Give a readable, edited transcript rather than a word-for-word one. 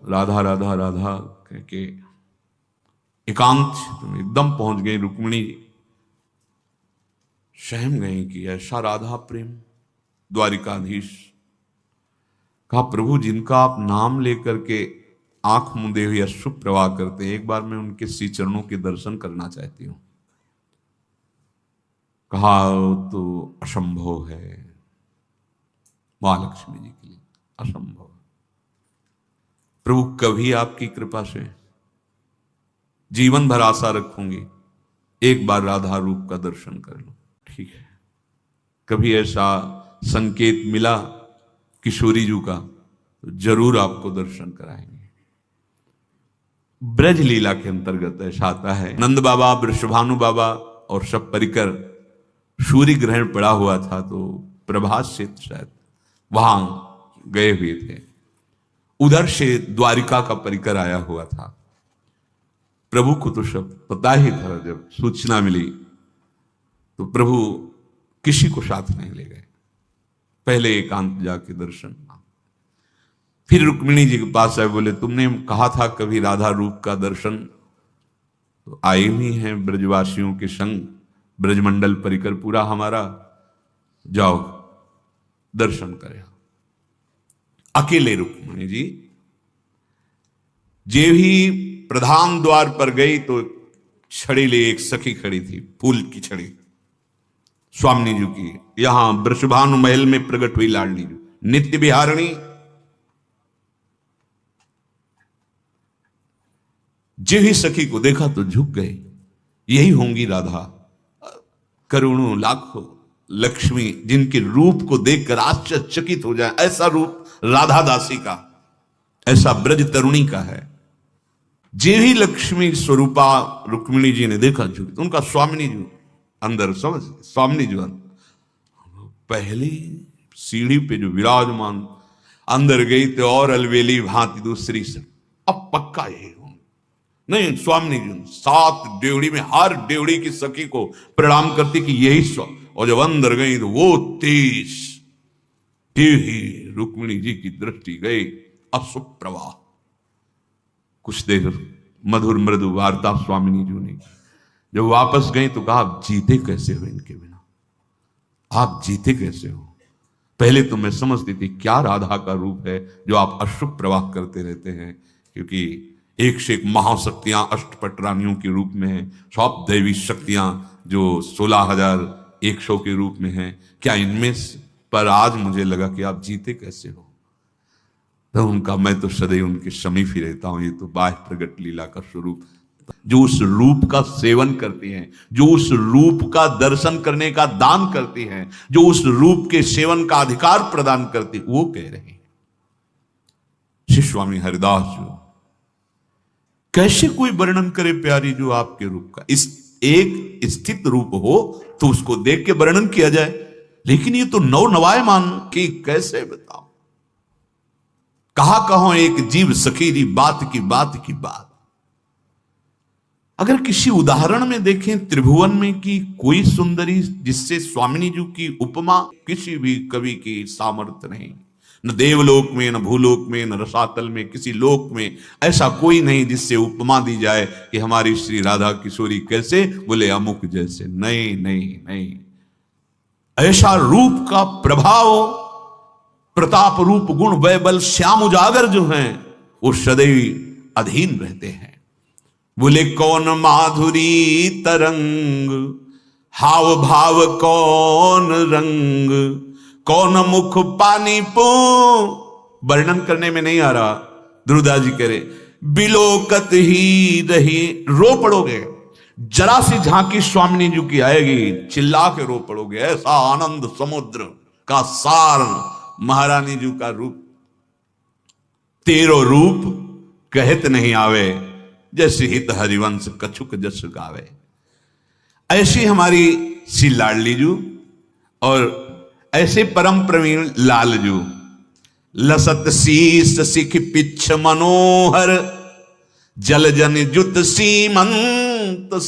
राधा राधा राधा कह के एकांत क्षेत्र में एकदम पहुंच गई रुक्मिणी। सहम गई कि ऐसा राधा प्रेम। द्वारिकाधीश कहा, प्रभु जिनका आप नाम लेकर के आंख मूंदे हुए अश्रु प्रवाह करते हैं, एक बार मैं उनके श्री चरणों के दर्शन करना चाहती हूं। कहा, तो असंभव है महालक्ष्मी जी के लिए, असंभव। प्रभु कभी आपकी कृपा से जीवन भर आशा रखूंगी, एक बार राधा रूप का दर्शन कर लो। ठीक है, कभी ऐसा संकेत मिला किशोरी जी का तो जरूर आपको दर्शन कराएंगे। ब्रज लीला के अंतर्गत ऐसा आता है, नंद बाबा, वृषभानु बाबा और सब परिकर, सूर्य ग्रहण पड़ा हुआ था तो प्रभात से शायद वहां गए हुए थे। उधर से द्वारिका का परिकर आया हुआ था। प्रभु को तो सब पता ही था। जब सूचना मिली तो प्रभु किसी को साथ नहीं ले गए, पहले एकांत जाके दर्शन। फिर रुक्मिणी जी के पास आए, बोले तुमने कहा था कभी राधा रूप का दर्शन, तो आए हुई हैं ब्रजवासियों के संग, ब्रजमंडल परिकर पूरा हमारा, जाओ दर्शन करें। अकेले रुक्मिणी जी जे भी प्रधान द्वार पर गई तो छड़ी ले एक सखी खड़ी थी, फूल की छड़ी, स्वामी जी की। यहां वृषभानु महल में प्रकट हुई लाडली जी, नित्य विहारिणी। जे ही सखी को देखा तो झुक गए, यही होंगी राधा। करोड़ों लाखों लक्ष्मी जिनके रूप को देखकर आश्चर्यचकित हो जाए, ऐसा रूप राधा दासी का, ऐसा ब्रज तरुणी का है। जे ही लक्ष्मी स्वरूपा रुक्मिणी जी ने देखा झुक, उनका स्वामिनी जी अंदर, समझ, स्वामिनी जी पहली सीढ़ी पे जो विराजमान, अंदर गई तो और अलवेली भांति दूसरी से, अब पक्का यही नहीं। स्वामिनी जी 7 डेवड़ी में हर डेवड़ी की सखी को प्रणाम करती कि यही स्वामी। और जब अंदर गई तो वो तेज ही रुक्मिणी जी की दृष्टि गई अशुप्रवाह। कुछ देर मधुर मृदु वार्ता स्वामिनी जी ने, जब वापस गई तो कहा, आप जीते कैसे हो इनके बिना, आप जीते कैसे हो। पहले तो मैं समझती थी क्या राधा का रूप है जो आप अशुभ प्रवाह करते रहते हैं, क्योंकि एक से एक महाशक्तियां अष्टपट रानियों के रूप में हैं, सब दैवी शक्तियां जो 16,100 के रूप में हैं, क्या इनमें पर आज मुझे लगा कि आप जीते कैसे हो। तो उनका, मैं तो सदैव उनके समीप ही रहता हूं, ये तो बाह्य प्रगट लीला का स्वरूप। जो उस रूप का सेवन करती हैं, जो उस रूप का दर्शन करने का दान करती हैं, जो उस रूप के सेवन का अधिकार प्रदान करती, वो कह रहे हैं। श्री स्वामी हरिदास जो, कैसे कोई वर्णन करे प्यारी जो आपके रूप का। इस एक स्थित रूप हो तो उसको देख के वर्णन किया जाए, लेकिन ये तो नव नवायमान की, कैसे बताओ। कहा कहो एक जीव सखी जी, बात की बात की बात। अगर किसी उदाहरण में देखें त्रिभुवन में कि कोई सुंदरी जिससे स्वामिनी जी की उपमा किसी भी कवि की सामर्थ्य नहीं। न देवलोक में, न भूलोक में, न रसातल में, किसी लोक में ऐसा कोई नहीं जिससे उपमा दी जाए कि हमारी श्री राधा किशोरी कैसे, बोले अमुक जैसे। नहीं नहीं नहीं, ऐसा रूप का प्रभाव, प्रताप रूप गुण वैबल श्याम उजागर जो हैं वो सदैव अधीन रहते हैं। बोले कौन माधुरी तरंग, हाव भाव कौन रंग, कौन मुख पानी पो। वर्णन करने में नहीं आ रहा, ध्रुवदास जी कह रहे, बिलोकत ही रही, रो पड़ोगे। जरा सी झांकी स्वामिनी जी की आएगी, चिल्ला के रो पड़ोगे। ऐसा आनंद समुद्र का सार महारानी जी का रूप। तेरो रूप कहत नहीं आवे, जैसे हित हरिवंश कछुक जस गावे। ऐसी हमारी श्री लाडली जू और ऐसे परम प्रवीण लालजू। लसत शीस सिख पिछ मनोहर, जल जन जुत सीमंत।